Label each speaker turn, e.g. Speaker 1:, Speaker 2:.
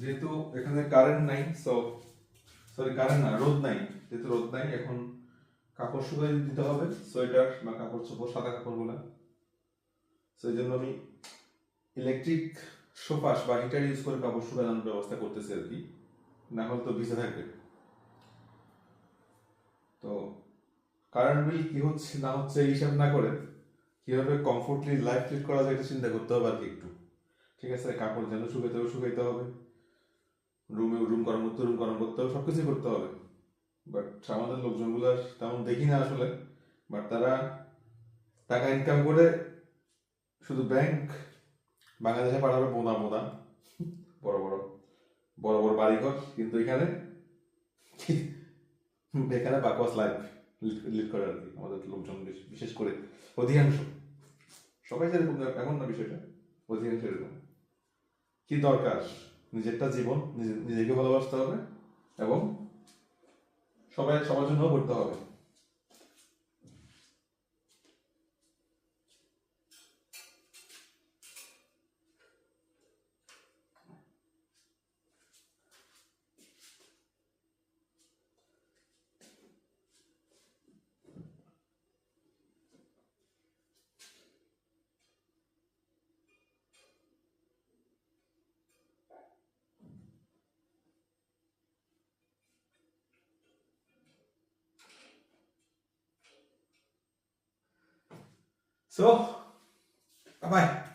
Speaker 1: যেহেতু এখানে কারেন্ট নাই, কারেন্ট না, রোদ নাই, যেহেতু রোদ নাই, এখন কাপড় শুকাই দিতে হবে, সোয়েটার বা কাপড় চোপড়, সাদা কাপড় গুলা। সেই জন্য আমি ইলেকট্রিক সোফাস বা হিটার ইউজ করে কাপড় শুকানোর ব্যবস্থা করতেছি আর কি, না হলে তো ভিজে থাকবে। তো কারেন্ট বিল কি হচ্ছে না হচ্ছে এই হিসাব না করে কিভাবে কমফোর্টলি লাইফ লিড করা যায় এটা চিন্তা করতে হবে আর কি একটু। ঠিক আছে, কাপড় যেন শুকাইতে হবে, রুম গরম করতে হবে, সবকিছু করতে হবে। বাট আমাদের লোকজনগুলো তেমন দেখি না আসলে। বাট তারা টাকা ইনকাম করে শুধু ব্যাংক বাংলাদেশে পাঠাবে বোনা বোনা, বড় বড় বড় বড় বাড়িঘর, কিন্তু এখানে এখানে বাকওয়াস লাইফ লিড করে আর কি আমাদের লোকজন, বিশেষ করে অধিকাংশ। সবাই যেরকম এমন না বিষয়টা, অধিকাংশ এরকম। কি দরকার, নিজেরটা জীবন, নিজেকে ভালোবাসতে হবে এবং সবার জন্য করতে হবে। So, bye bye.